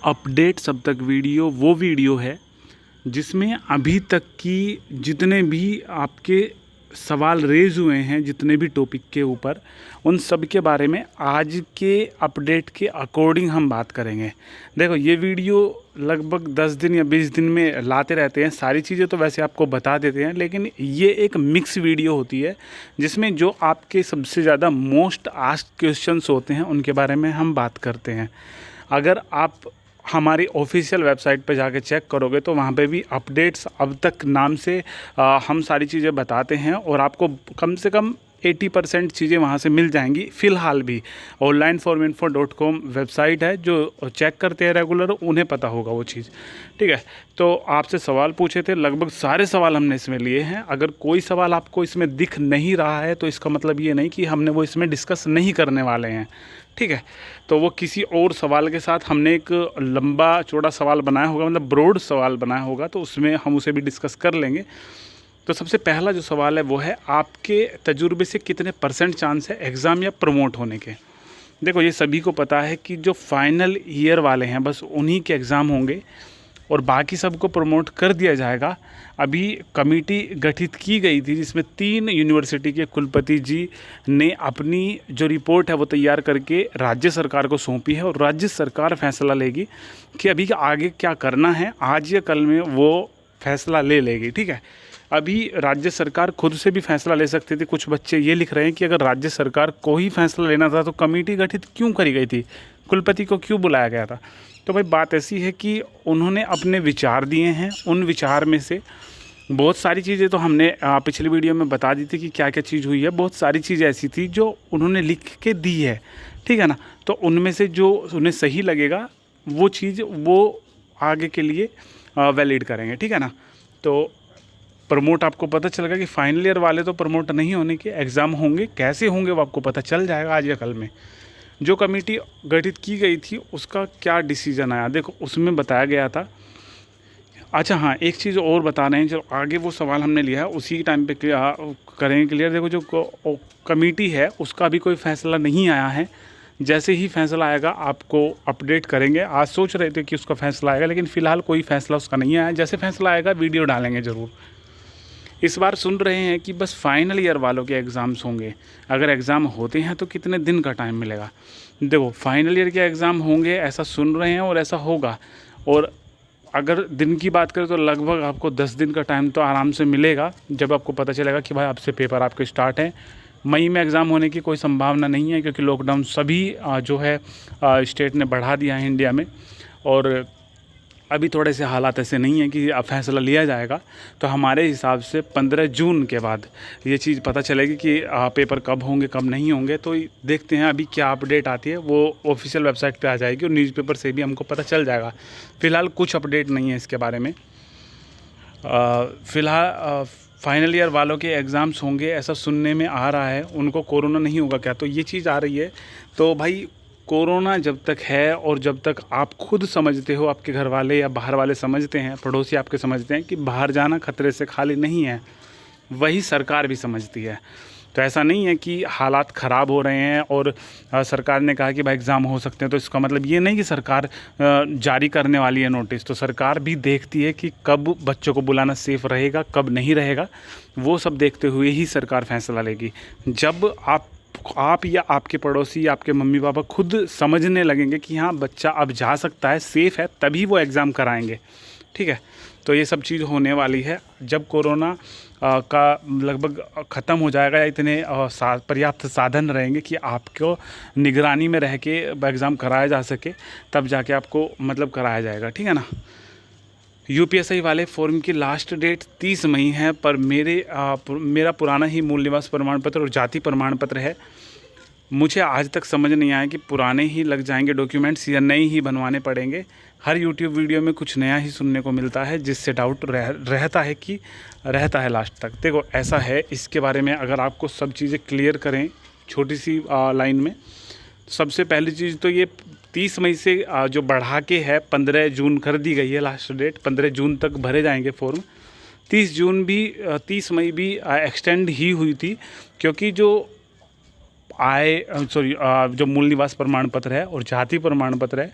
Updates अब तक video वो वीडियो है जिसमें अभी तक की जितने भी आपके सवाल रेज हुए हैं, जितने भी टॉपिक के ऊपर, उन सब के बारे में आज के अपडेट के अकॉर्डिंग हम बात करेंगे। देखो, ये वीडियो लगभग 10 दिन या 20 दिन में लाते रहते हैं। सारी चीज़ें तो वैसे आपको बता देते हैं, लेकिन ये एक मिक्स वीडियो होती है जिसमें जो आपके सबसे ज़्यादा मोस्ट आस्क्ड क्वेश्चंस होते हैं उनके बारे में हम बात करते हैं। अगर आप हमारी ऑफिशियल वेबसाइट पे जाके चेक करोगे तो वहाँ पे भी अपडेट्स अब तक नाम से हम सारी चीज़ें बताते हैं और आपको कम से कम 80% चीज़ें वहाँ से मिल जाएंगी। फ़िलहाल भी onlineforminfo.com वेबसाइट है, जो चेक करते हैं रेगुलर, उन्हें पता होगा वो चीज़। ठीक है, तो आपसे सवाल पूछे थे, लगभग सारे सवाल हमने इसमें लिए हैं। अगर कोई सवाल आपको इसमें दिख नहीं रहा है तो इसका मतलब ये नहीं कि हमने वो इसमें डिस्कस नहीं करने वाले हैं। ठीक है, तो वो किसी और सवाल के साथ हमने एक लंबा चौड़ा सवाल बनाया होगा, मतलब ब्रॉड सवाल बनाया होगा, तो उसमें हम उसे भी डिस्कस कर लेंगे। तो सबसे पहला जो सवाल है वो है, आपके तजुर्बे से कितने % चांस है एग्ज़ाम या प्रमोट होने के। देखो, ये सभी को पता है कि जो फाइनल ईयर वाले हैं बस उन्हीं के एग्ज़ाम होंगे और बाकी सबको प्रमोट कर दिया जाएगा। अभी कमेटी गठित की गई थी जिसमें 3 यूनिवर्सिटी के कुलपति जी ने अपनी जो रिपोर्ट है वो तैयार करके राज्य सरकार को सौंपी है और राज्य सरकार फैसला लेगी कि अभी आगे क्या करना है। आज या कल में वो फैसला ले लेगी। ठीक है, अभी राज्य सरकार खुद से भी फैसला ले सकती थी। कुछ बच्चे ये लिख रहे हैं कि अगर राज्य सरकार को ही फैसला लेना था तो कमेटी गठित क्यों करी गई थी, कुलपति को क्यों बुलाया गया था। तो भाई बात ऐसी है कि उन्होंने अपने विचार दिए हैं। उन विचार में से बहुत सारी चीज़ें तो हमने पिछली वीडियो में बता दी थी कि क्या क्या चीज़ हुई है। बहुत सारी चीज़ें ऐसी थी जो उन्होंने लिख के दी है, ठीक है ना। तो उनमें से जो उन्हें सही लगेगा वो चीज़ वो आगे के लिए वैलिड करेंगे, ठीक है ना। तो प्रमोट आपको पता चलेगा कि फाइनल ईयर वाले तो प्रमोट नहीं होने के, एग्ज़ाम होंगे। कैसे होंगे वो आपको पता चल जाएगा आज या कल में। जो कमेटी गठित की गई थी उसका क्या डिसीजन आया, देखो उसमें बताया गया था। अच्छा हाँ, एक चीज़ और बता रहे हैं, जो आगे वो सवाल हमने लिया है उसी टाइम पे करेंगे क्लियर। देखो, जो कमेटी है उसका भी कोई फ़ैसला नहीं आया है। जैसे ही फैसला आएगा आपको अपडेट करेंगे। आज सोच रहे थे कि उसका फ़ैसला आएगा, लेकिन फ़िलहाल कोई फ़ैसला उसका नहीं आया। जैसे फ़ैसला आएगा वीडियो डालेंगे ज़रूर। इस बार सुन रहे हैं कि बस फाइनल ईयर वालों के एग्ज़ाम्स होंगे। अगर एग्ज़ाम होते हैं तो कितने दिन का टाइम मिलेगा। देखो, फाइनल ईयर के एग्ज़ाम होंगे ऐसा सुन रहे हैं और ऐसा होगा। और अगर दिन की बात करें तो लगभग आपको 10 दिन का टाइम तो आराम से मिलेगा, जब आपको पता चलेगा कि भाई आपसे पेपर आपके स्टार्ट हैं। मई में एग्ज़ाम होने की कोई संभावना नहीं है, क्योंकि लॉकडाउन सभी जो है स्टेट ने बढ़ा दिया है इंडिया में। और अभी थोड़े से हालात ऐसे नहीं हैं कि अब फैसला लिया जाएगा। तो हमारे हिसाब से 15 जून के बाद ये चीज़ पता चलेगी कि पेपर कब होंगे कब नहीं होंगे। तो देखते हैं अभी क्या अपडेट आती है, वो ऑफिशियल वेबसाइट पे आ जाएगी और न्यूज़पेपर से भी हमको पता चल जाएगा। फ़िलहाल कुछ अपडेट नहीं है इसके बारे में। फ़िलहाल फाइनल ईयर वालों के एग्ज़ाम्स होंगे ऐसा सुनने में आ रहा है। उनको कोरोना नहीं होगा क्या, तो ये चीज़ आ रही है। तो भाई कोरोना जब तक है और जब तक आप खुद समझते हो, आपके घर वाले या बाहर वाले समझते हैं, पड़ोसी आपके समझते हैं कि बाहर जाना खतरे से खाली नहीं है, वही सरकार भी समझती है। तो ऐसा नहीं है कि हालात ख़राब हो रहे हैं और सरकार ने कहा कि भाई एग्ज़ाम हो सकते हैं, तो इसका मतलब ये नहीं कि सरकार जारी करने वाली है नोटिस। तो सरकार भी देखती है कि कब बच्चों को बुलाना सेफ़ रहेगा, कब नहीं रहेगा। वो सब देखते हुए ही सरकार फैसला लेगी। जब आप या आपके पड़ोसी या आपके मम्मी पापा खुद समझने लगेंगे कि हाँ बच्चा अब जा सकता है, सेफ़ है, तभी वो एग्ज़ाम कराएंगे, ठीक है। तो ये सब चीज़ होने वाली है जब कोरोना का लगभग ख़त्म हो जाएगा या इतने पर्याप्त साधन रहेंगे कि आपको निगरानी में रह के एग्ज़ाम कराया जा सके, तब जाके आपको मतलब कराया जाएगा, ठीक है ना। यूपीएससी वाले फॉर्म की लास्ट डेट 30 मई है, पर मेरा पुराना ही मूल निवास प्रमाण पत्र और जाति प्रमाण पत्र है। मुझे आज तक समझ नहीं आया कि पुराने ही लग जाएंगे डॉक्यूमेंट्स या नए ही बनवाने पड़ेंगे। हर यूट्यूब वीडियो में कुछ नया ही सुनने को मिलता है, जिससे डाउट रहता है लास्ट तक। देखो ऐसा है, इसके बारे में अगर आपको सब चीज़ें क्लियर करें छोटी सी लाइन में, सबसे पहली चीज़ तो ये 30 मई से जो बढ़ा के है 15 जून कर दी गई है लास्ट डेट। 15 जून तक भरे जाएंगे फॉर्म। 30 मई भी एक्सटेंड ही हुई थी, क्योंकि जो जो मूल निवास प्रमाण पत्र है और जाति प्रमाण पत्र है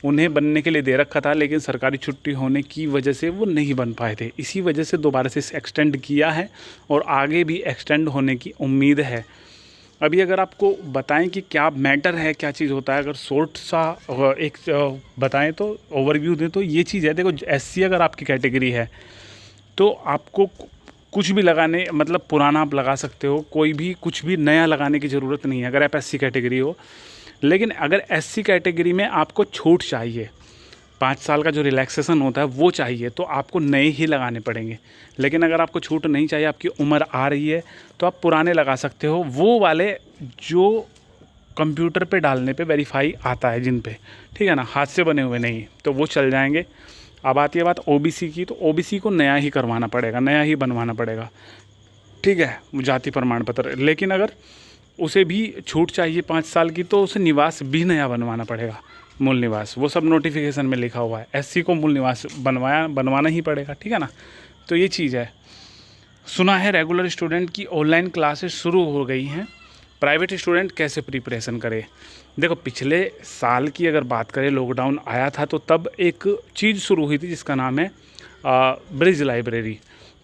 उन्हें बनने के लिए दे रखा था, लेकिन सरकारी छुट्टी होने की वजह से वो नहीं बन पाए थे। इसी वजह से दोबारा से एक्सटेंड किया है और आगे भी एक्सटेंड होने की उम्मीद है। अभी अगर आपको बताएं कि क्या मैटर है, क्या चीज़ होता है, अगर शॉर्ट सा एक बताएं तो ओवरव्यू दें तो ये चीज़ है। देखो, एससी अगर आपकी कैटेगरी है तो आपको कुछ भी लगाने, मतलब पुराना आप लगा सकते हो, कोई भी कुछ भी नया लगाने की ज़रूरत नहीं है अगर आप एससी कैटेगरी हो। लेकिन अगर एससी कैटेगरी में आपको छूट चाहिए, 5 साल का जो रिलैक्सेशन होता है वो चाहिए, तो आपको नए ही लगाने पड़ेंगे। लेकिन अगर आपको छूट नहीं चाहिए, आपकी उम्र आ रही है, तो आप पुराने लगा सकते हो, वो वाले जो कंप्यूटर पे डालने पे वेरीफाई आता है जिन पे, ठीक है ना, हाथ से बने हुए नहीं, तो वो चल जाएंगे। अब आती है बात ओबीसी की, तो ओबीसी को नया ही करवाना पड़ेगा, नया ही बनवाना पड़ेगा, ठीक है, जाति प्रमाण पत्र। लेकिन अगर उसे भी छूट चाहिए 5 साल की, तो उसे निवास भी नया बनवाना पड़ेगा, मूल निवास, वो सब नोटिफिकेशन में लिखा हुआ है। एससी को मूल निवास बनवाना ही पड़ेगा, ठीक है ना। तो ये चीज़ है। सुना है रेगुलर स्टूडेंट की ऑनलाइन क्लासेस शुरू हो गई हैं, प्राइवेट स्टूडेंट कैसे प्रिपरेशन करे। देखो, पिछले साल की अगर बात करें, लॉकडाउन आया था तो तब एक चीज़ शुरू हुई थी जिसका नाम है ब्रिज लाइब्रेरी।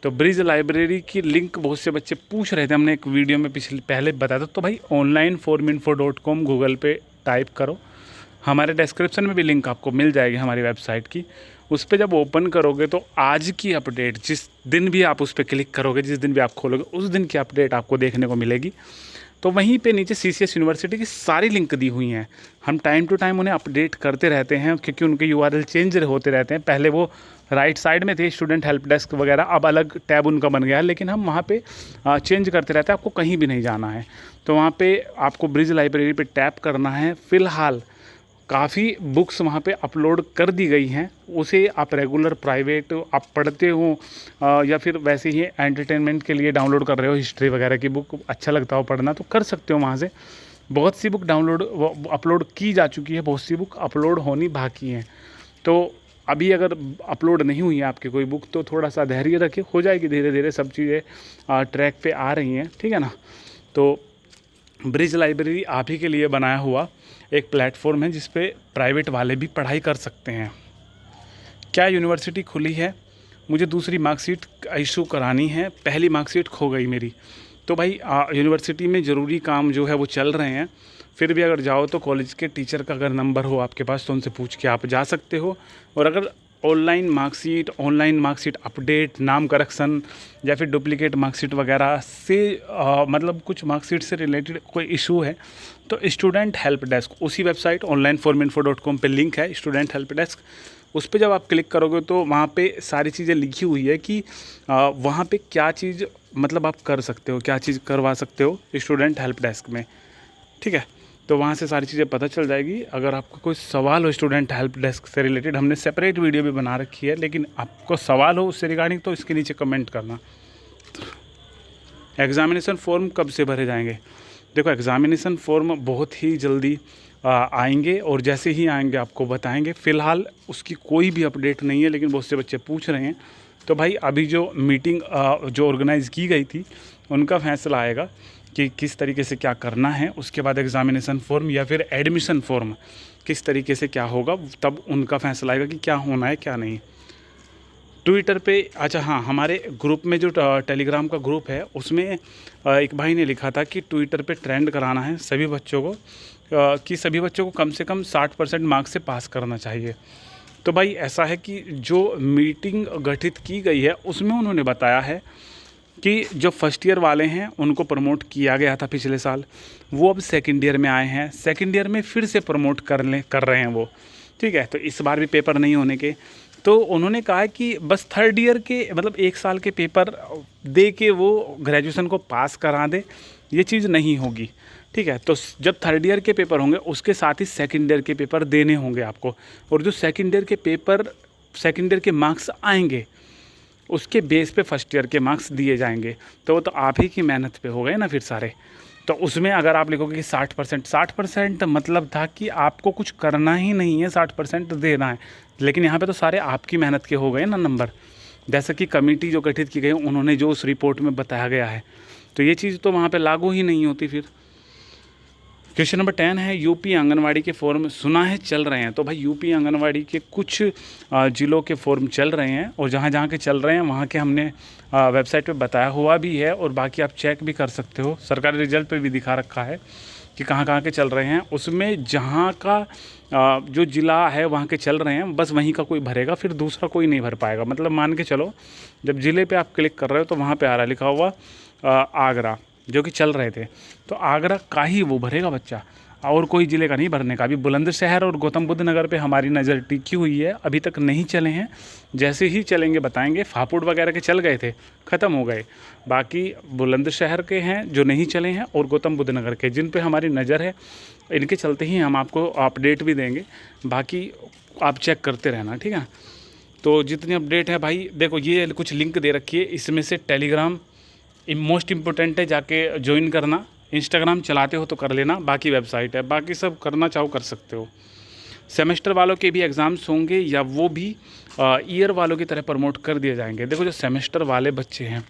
तो ब्रिज लाइब्रेरी की लिंक बहुत से बच्चे पूछ रहे थे, हमने एक वीडियो में पहले बताया था। तो भाई onlineforminfo.com गूगल पे टाइप करो, हमारे डिस्क्रिप्शन में भी लिंक आपको मिल जाएगी हमारी वेबसाइट की। उस पर जब ओपन करोगे तो आज की अपडेट, जिस दिन भी आप उस पर क्लिक करोगे, जिस दिन भी आप खोलोगे, उस दिन की अपडेट आपको देखने को मिलेगी। तो वहीं पे नीचे सीसीएस यूनिवर्सिटी की सारी लिंक दी हुई हैं। हम टाइम टू टाइम उन्हें अपडेट करते रहते हैं, क्योंकि उनके यूआरएल चेंज होते रहते हैं। पहले वो राइट साइड में थे स्टूडेंट हेल्प डेस्क वगैरह, अब अलग टैब उनका बन गया है, लेकिन हम वहाँ पे चेंज करते रहते हैं। आपको कहीं भी नहीं जाना है, तो वहाँ पे आपको ब्रिज लाइब्रेरी पे टैप करना है। फ़िलहाल काफ़ी बुक्स वहाँ पे अपलोड कर दी गई हैं, उसे आप रेगुलर प्राइवेट आप पढ़ते हो या फिर वैसे ही एंटरटेनमेंट के लिए डाउनलोड कर रहे हो, हिस्ट्री वगैरह की बुक अच्छा लगता हो पढ़ना तो कर सकते हो वहाँ से। बहुत सी बुक अपलोड की जा चुकी है, बहुत सी बुक अपलोड होनी बाकी हैं। तो अभी अगर अपलोड नहीं हुई है आपकी कोई बुक, तो थोड़ा सा धैर्य रखिए, हो जाएगी धीरे धीरे, सब चीज़ें ट्रैक पे आ रही हैं, ठीक है ना। तो ब्रिज लाइब्रेरी आप ही के लिए बनाया हुआ एक प्लेटफॉर्म है जिस पे प्राइवेट वाले भी पढ़ाई कर सकते हैं। क्या यूनिवर्सिटी खुली है, मुझे दूसरी मार्कशीट इशू करानी है, पहली मार्कशीट खो गई मेरी। तो भाई यूनिवर्सिटी में ज़रूरी काम जो है वो चल रहे हैं, फिर भी अगर जाओ तो कॉलेज के टीचर का अगर नंबर हो आपके पास तो उनसे पूछ के आप जा सकते हो। और अगर ऑनलाइन मार्कशीट अपडेट, नाम करेक्शन या फिर डुप्लीकेट मार्कशीट वगैरह से मतलब कुछ मार्कशीट से रिलेटेड कोई इशू है, तो स्टूडेंट हेल्प डेस्क, उसी वेबसाइट onlineforminfo.com पे लिंक है स्टूडेंट हेल्प डेस्क। उस पर जब आप क्लिक करोगे तो वहाँ पे सारी चीज़ें लिखी हुई है कि वहाँ पे क्या चीज़ मतलब आप कर सकते हो, क्या चीज़ करवा सकते हो स्टूडेंट हेल्प डेस्क में, ठीक है। तो वहाँ से सारी चीज़ें पता चल जाएगी। अगर आपका कोई सवाल हो स्टूडेंट हेल्प डेस्क से रिलेटेड, हमने सेपरेट वीडियो भी बना रखी है, लेकिन आपको सवाल हो उससे रिगार्डिंग तो इसके नीचे कमेंट करना। एग्ज़ामिनेशन फॉर्म कब से भरे जाएंगे। देखो, एग्ज़ामिनेशन फॉर्म बहुत ही जल्दी आएंगे और जैसे ही आएंगे आपको बताएंगे। फ़िलहाल उसकी कोई भी अपडेट नहीं है, लेकिन बहुत से बच्चे पूछ रहे हैं। तो भाई अभी जो मीटिंग जो ऑर्गेनाइज़ की गई थी उनका फैसला आएगा कि किस तरीके से क्या करना है, उसके बाद एग्ज़ामिनेशन फॉर्म या फिर एडमिशन फॉर्म किस तरीके से क्या होगा, तब उनका फैसला आएगा कि क्या होना है क्या नहीं। ट्विटर पे, अच्छा हाँ, हमारे ग्रुप में जो टेलीग्राम का ग्रुप है उसमें एक भाई ने लिखा था कि ट्विटर पे ट्रेंड कराना है सभी बच्चों को, कि सभी बच्चों को कम से कम 60% मार्क्स से पास करना चाहिए। तो भाई ऐसा है कि जो मीटिंग गठित की गई है उसमें उन्होंने बताया है कि जो फर्स्ट ईयर वाले हैं उनको प्रमोट किया गया था पिछले साल, वो अब सेकंड ईयर में आए हैं, सेकंड ईयर में फिर से प्रमोट कर रहे हैं वो, ठीक है। तो इस बार भी पेपर नहीं होने के, तो उन्होंने कहा कि बस थर्ड ईयर के मतलब 1 साल के पेपर दे के वो ग्रेजुएशन को पास करा दे, ये चीज़ नहीं होगी, ठीक है। तो जब थर्ड ईयर के पेपर होंगे उसके साथ ही सेकंड ईयर के पेपर देने होंगे आपको, और जो सेकंड ईयर के मार्क्स आएंगे उसके बेस पे फर्स्ट ईयर के मार्क्स दिए जाएंगे। तो वो तो आप ही की मेहनत पे हो गए ना फिर सारे। तो उसमें अगर आप लिखोगे कि 60% मतलब था कि आपको कुछ करना ही नहीं है, 60% देना है, लेकिन यहाँ पे तो सारे आपकी मेहनत के हो गए ना नंबर। जैसे कि कमेटी जो गठित की गई उन्होंने जो उस रिपोर्ट में बताया गया है, तो ये चीज़ तो वहाँ पे लागू ही नहीं होती फिर। क्वेश्चन नंबर 10 है, यूपी आंगनवाड़ी के फॉर्म सुना है चल रहे हैं। तो भाई यूपी आंगनवाड़ी के कुछ ज़िलों के फॉर्म चल रहे हैं और जहाँ जहाँ के चल रहे हैं वहाँ के हमने वेबसाइट पे बताया हुआ भी है और बाकी आप चेक भी कर सकते हो, सरकारी रिजल्ट पे भी दिखा रखा है कि कहाँ कहाँ के चल रहे हैं। उसमें जहाँ का जो ज़िला है वहाँ के चल रहे हैं, बस वहीं का कोई भरेगा, फिर दूसरा कोई नहीं भर पाएगा। मतलब मान के चलो जब ज़िले पे आप क्लिक कर रहे हो तो वहाँ पे आ रहा लिखा हुआ आगरा, जो कि चल रहे थे, तो आगरा का ही वो भरेगा बच्चा, और कोई ज़िले का नहीं भरने का। अभी बुलंदशहर और गौतम बुद्ध नगर पे हमारी नज़र टिकी हुई है, अभी तक नहीं चले हैं, जैसे ही चलेंगे बताएंगे। फापुड़ वगैरह के चल गए थे, ख़त्म हो गए, बाकी बुलंदशहर के हैं जो नहीं चले हैं और गौतम बुद्ध नगर के जिन पे हमारी नज़र है, इनके चलते ही हम आपको अपडेट भी देंगे। बाकी आप चेक करते रहना, ठीक है। तो जितनी अपडेट है भाई देखो, ये कुछ लिंक दे रखी है, इसमें से टेलीग्राम मोस्ट इम्पोर्टेंट है, जाके ज्वाइन करना। इंस्टाग्राम चलाते हो तो कर लेना, बाकी वेबसाइट है, बाकी सब करना चाहो कर सकते हो। सेमेस्टर वालों के भी एग्ज़ाम्स होंगे या वो भी ईयर वालों की तरह प्रमोट कर दिए जाएंगे। देखो जो सेमेस्टर वाले बच्चे हैं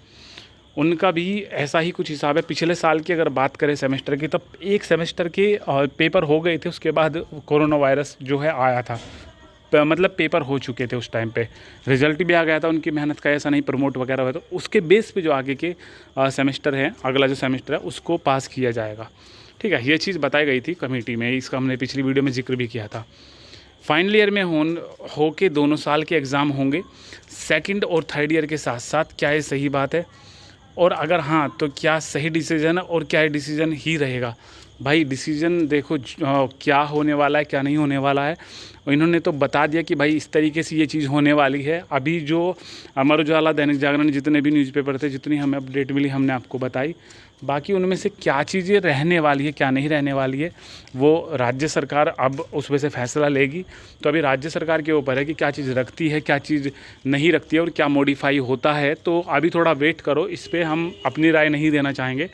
उनका भी ऐसा ही कुछ हिसाब है। पिछले साल की अगर बात करें सेमेस्टर की, तब एक सेमेस्टर के पेपर हो गए थे, उसके बाद कोरोना वायरस जो है आया था, मतलब पेपर हो चुके थे उस टाइम पे, रिजल्ट भी आ गया था उनकी मेहनत का, ऐसा नहीं प्रमोट वगैरह हुआ। तो उसके बेस पे जो आगे के सेमेस्टर है, अगला जो सेमेस्टर है उसको पास किया जाएगा, ठीक है। ये चीज़ बताई गई थी कमेटी में, इसका हमने पिछली वीडियो में जिक्र भी किया था। फाइनल ईयर में हो के दोनों साल के एग्ज़ाम होंगे, सेकंड और थर्ड ईयर के साथ साथ। क्या ये सही बात है? और अगर हाँ तो क्या सही डिसीजन है और क्या डिसीजन ही रहेगा? भाई डिसीजन देखो क्या होने वाला है क्या नहीं होने वाला है, इन्होंने तो बता दिया कि भाई इस तरीके से ये चीज़ होने वाली है। अभी जो अमर उजाला, दैनिक जागरण, जितने भी न्यूज़पेपर थे, जितनी हमें अपडेट मिली हमने आपको बताई। बाकी उनमें से क्या चीज़ें रहने वाली है क्या नहीं रहने वाली है वो राज्य सरकार अब उसमें से फैसला लेगी। तो अभी राज्य सरकार के ऊपर है कि क्या चीज़ रखती है क्या चीज़ नहीं रखती है और क्या मॉडिफाई होता है। तो अभी थोड़ा वेट करो, इस पर हम अपनी राय नहीं देना चाहेंगे,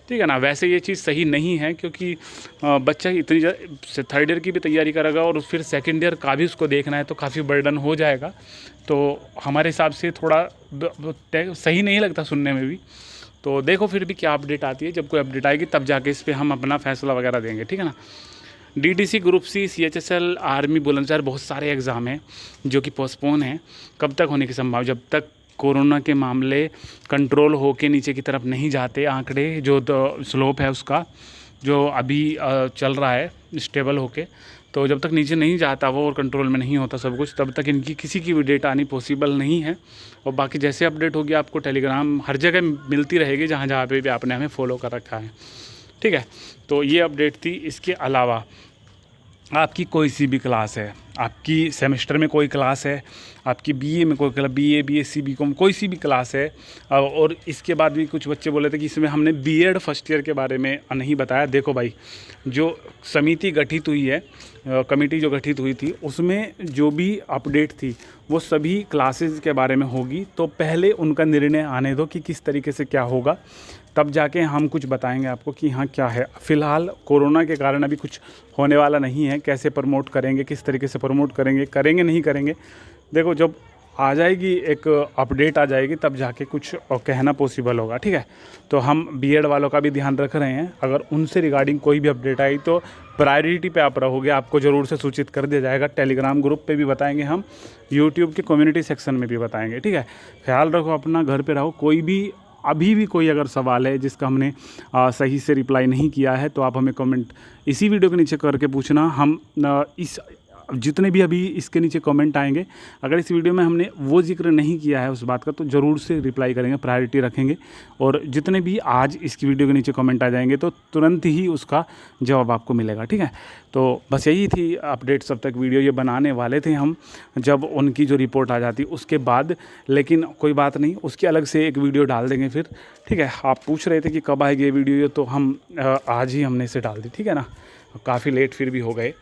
ठीक है ना। वैसे ये चीज़ सही नहीं है क्योंकि बच्चा इतनी थर्ड ईयर की भी तैयारी करेगा और फिर सेकंड ईयर का भी उसको देखना है, तो काफ़ी बर्डन हो जाएगा। तो हमारे हिसाब से थोड़ा सही नहीं लगता सुनने में भी। तो देखो फिर भी क्या अपडेट आती है, जब कोई अपडेट आएगी तब जाके इस पर हम अपना फैसला वगैरह देंगे, ठीक है ना। DDC group C, CHSL, army, Bulandshahr, बहुत सारे एग्ज़ाम हैं जो कि पोस्टपोन हैं। कब तक होने की संभावना? जब तक कोरोना के मामले कंट्रोल हो के नीचे की तरफ नहीं जाते, आंकड़े जो स्लोप है उसका जो अभी चल रहा है स्टेबल होके, तो जब तक नीचे नहीं जाता वो और कंट्रोल में नहीं होता सब कुछ, तब तक इनकी किसी की भी डेट आनी पॉसिबल नहीं है। और बाकी जैसे अपडेट होगी आपको टेलीग्राम हर जगह मिलती रहेगी, जहाँ जहाँ पे भी आपने हमें फॉलो कर रखा है, ठीक है। तो ये अपडेट थी। इसके अलावा आपकी कोई सी भी क्लास है, आपकी सेमेस्टर में कोई क्लास है, आपकी BA में कोई क्लास, BA, BSc, BCom कोई सी भी क्लास है, और इसके बाद भी कुछ बच्चे बोले थे कि इसमें हमने B.Ed फर्स्ट ईयर के बारे में नहीं बताया। देखो भाई, जो समिति गठित हुई है, कमेटी जो गठित हुई थी, उसमें जो भी अपडेट थी वो सभी क्लासेस के बारे में होगी। तो पहले उनका निर्णय आने दो कि किस तरीके से क्या होगा, तब जाके हम कुछ बताएंगे आपको कि हाँ क्या है। फ़िलहाल कोरोना के कारण अभी कुछ होने वाला नहीं है। कैसे प्रमोट करेंगे, किस तरीके से प्रमोट करेंगे नहीं करेंगे, देखो जब आ जाएगी एक अपडेट आ जाएगी तब जाके कुछ कहना पॉसिबल होगा, ठीक है। तो हम B.Ed वालों का भी ध्यान रख रहे हैं, अगर उनसे रिगार्डिंग कोई भी अपडेट आई तो प्रायोरिटी पे आप रहोगे, आपको ज़रूर से सूचित कर दिया जाएगा। टेलीग्राम ग्रुप पे भी बताएंगे हम, यूट्यूब के कम्युनिटी सेक्शन में भी बताएंगे, ठीक है। ख्याल रखो अपना, घर पे रहो। कोई भी अभी भी कोई अगर सवाल है जिसका हमने सही से रिप्लाई नहीं किया है तो आप हमें कमेंट इसी वीडियो के नीचे करके पूछना। हम इस जितने भी अभी इसके नीचे कमेंट आएंगे, अगर इस वीडियो में हमने वो जिक्र नहीं किया है उस बात का, तो ज़रूर से रिप्लाई करेंगे, प्रायोरिटी रखेंगे। और जितने भी आज इसकी वीडियो के नीचे कमेंट आ जाएंगे तो तुरंत ही उसका जवाब आपको मिलेगा, ठीक है। तो बस यही थी अपडेट। सब तक वीडियो ये बनाने वाले थे हम जब उनकी जो रिपोर्ट आ जाती उसके बाद, लेकिन कोई बात नहीं, उसकी अलग से एक वीडियो डाल देंगे फिर, ठीक है। आप पूछ रहे थे कि कब आएगी ये वीडियो, तो हम आज ही हमने इसे डाल दी, ठीक है ना। काफ़ी लेट फिर भी हो गए।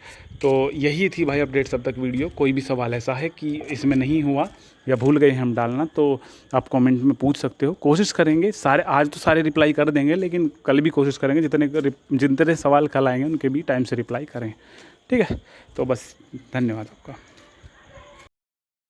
तो यही थी भाई अपडेट सब तक वीडियो। कोई भी सवाल ऐसा है कि इसमें नहीं हुआ या भूल गए हम डालना, तो आप कमेंट में पूछ सकते हो। कोशिश करेंगे सारे, आज तो सारे रिप्लाई कर देंगे, लेकिन कल भी कोशिश करेंगे जितने सवाल कल आएंगे उनके भी टाइम से रिप्लाई करें, ठीक है। तो बस धन्यवाद आपका।